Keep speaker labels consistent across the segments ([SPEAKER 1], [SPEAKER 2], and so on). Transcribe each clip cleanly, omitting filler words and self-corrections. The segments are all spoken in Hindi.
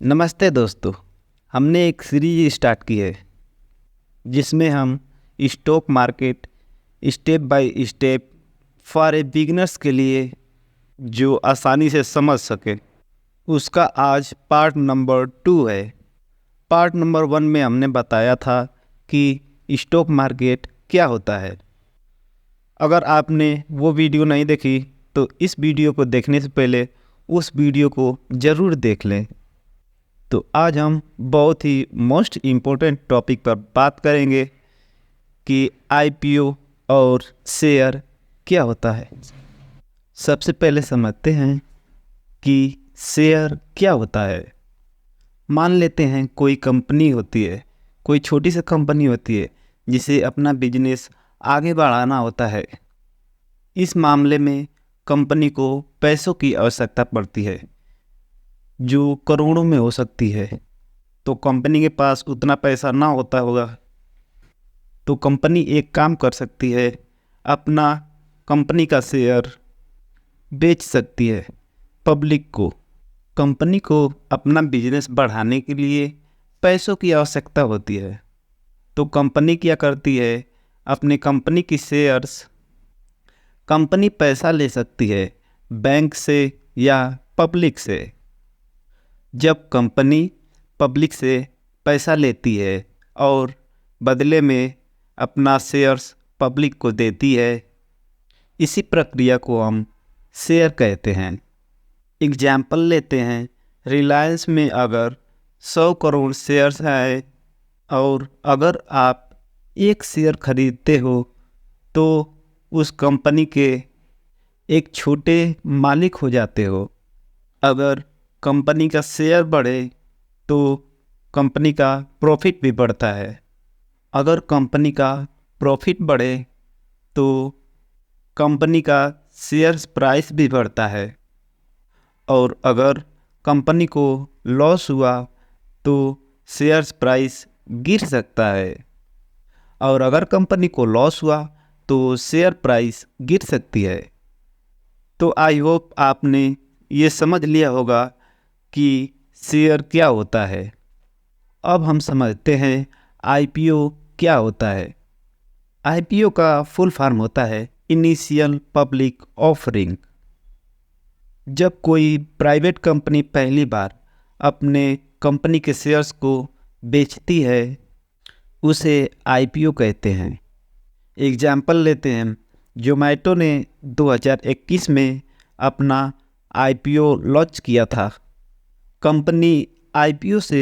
[SPEAKER 1] नमस्ते दोस्तों। हमने एक सीरीज स्टार्ट की है जिसमें हम stock market step by step for a beginners के लिए जो आसानी से समझ सके उसका आज पार्ट नंबर 2 है। पार्ट नंबर 1 में हमने बताया था कि स्टॉक मार्केट क्या होता है। अगर आपने वो वीडियो नहीं देखी तो इस वीडियो को देखने से पहले उस वीडियो को ज़रूर देख लें। तो आज हम बहुत ही मोस्ट इम्पोर्टेंट टॉपिक पर बात करेंगे कि आईपीओ और शेयर क्या होता है। सबसे पहले समझते हैं कि शेयर क्या होता है। मान लेते हैं कोई कंपनी होती है, कोई छोटी सी कंपनी होती है जिसे अपना बिजनेस आगे बढ़ाना होता है। इस मामले में कंपनी को पैसों की आवश्यकता पड़ती है जो करोड़ों में हो सकती है। तो कंपनी के पास उतना पैसा ना होता होगा तो कंपनी एक काम कर सकती है, अपना कंपनी का शेयर बेच सकती है पब्लिक को। कंपनी को अपना बिजनेस बढ़ाने के लिए पैसों की आवश्यकता होती है तो कंपनी क्या करती है, अपने कंपनी की शेयर्स कंपनी पैसा ले सकती है बैंक से या पब्लिक से। जब कंपनी पब्लिक से पैसा लेती है और बदले में अपना शेयर्स पब्लिक को देती है, इसी प्रक्रिया को हम शेयर कहते हैं। एग्जाम्पल लेते हैं, रिलायंस में अगर 100 करोड़ शेयर्स हैं और अगर आप एक शेयर खरीदते हो तो उस कंपनी के एक छोटे मालिक हो जाते हो। अगर कंपनी का शेयर बढ़े तो कंपनी का प्रॉफिट भी बढ़ता है। अगर कंपनी का प्रॉफिट बढ़े तो कंपनी का शेयर प्राइस भी बढ़ता है। और अगर कंपनी को लॉस हुआ तो शेयर प्राइस गिर सकता है। और अगर कंपनी को लॉस हुआ तो शेयर प्राइस गिर सकती है। तो आई होप आपने ये समझ लिया होगा कि शेयर क्या होता है। अब हम समझते हैं आईपीओ क्या होता है। आईपीओ का फुल फॉर्म होता है इनिशियल पब्लिक ऑफरिंग। जब कोई प्राइवेट कंपनी पहली बार अपने कंपनी के शेयर्स को बेचती है उसे आईपीओ कहते हैं। एग्जाम्पल लेते हैं, जोमेटो ने 2021 में अपना आईपीओ लॉन्च किया था। कंपनी आईपीओ से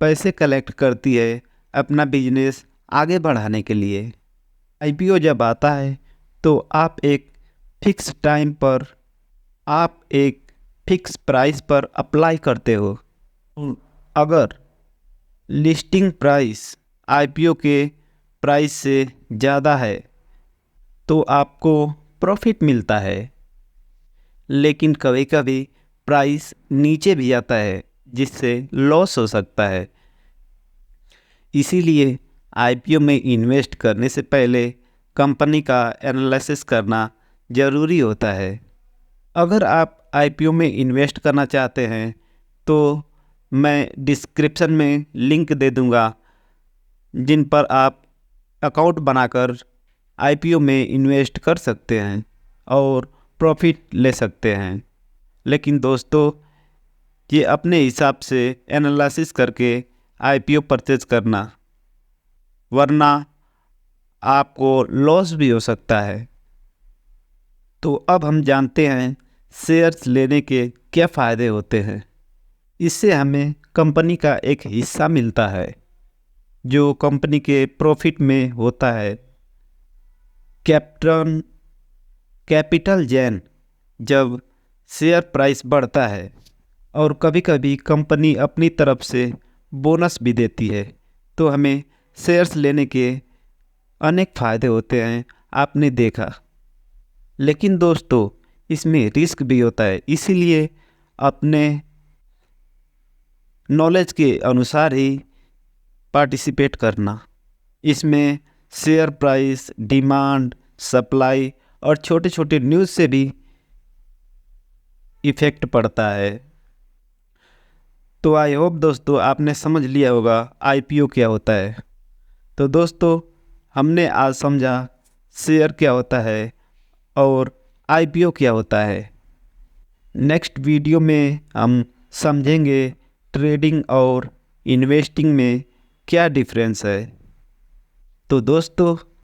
[SPEAKER 1] पैसे कलेक्ट करती है अपना बिजनेस आगे बढ़ाने के लिए। आईपीओ जब आता है तो आप एक फिक्स टाइम पर आप एक फिक्स प्राइस पर अप्लाई करते हो। अगर लिस्टिंग प्राइस आईपीओ के प्राइस से ज़्यादा है तो आपको प्रॉफिट मिलता है, लेकिन कभी कभी प्राइस नीचे भी आता है जिससे लॉस हो सकता है। इसीलिए आईपीओ में इन्वेस्ट करने से पहले कंपनी का एनालिसिस करना ज़रूरी होता है। अगर आप आईपीओ में इन्वेस्ट करना चाहते हैं तो मैं डिस्क्रिप्शन में लिंक दे दूंगा जिन पर आप अकाउंट बनाकर आईपीओ में इन्वेस्ट कर सकते हैं और प्रॉफिट ले सकते हैं। लेकिन दोस्तों, ये अपने हिसाब से एनालिसिस करके आईपीओ परचेज करना, वरना आपको लॉस भी हो सकता है। तो अब हम जानते हैं शेयर्स लेने के क्या फ़ायदे होते हैं। इससे हमें कंपनी का एक हिस्सा मिलता है जो कंपनी के प्रॉफिट में होता है। कैपिटल गेन, जब शेयर प्राइस बढ़ता है और कभी कभी कंपनी अपनी तरफ से बोनस भी देती है तो हमें शेयर्स लेने के अनेक फ़ायदे होते हैं, आपने देखा। लेकिन दोस्तों, इसमें रिस्क भी होता है, इसीलिए अपने नॉलेज के अनुसार ही पार्टिसिपेट करना। इसमें शेयर प्राइस, डिमांड, सप्लाई और छोटे छोटे न्यूज़ से भी इफ़ेक्ट पड़ता है। तो आई होप दोस्तों आपने समझ लिया होगा आईपीओ क्या होता है। तो दोस्तों हमने आज समझा शेयर क्या होता है और आईपीओ क्या होता है। नेक्स्ट वीडियो में हम समझेंगे ट्रेडिंग और इन्वेस्टिंग में क्या डिफरेंस है। तो दोस्तों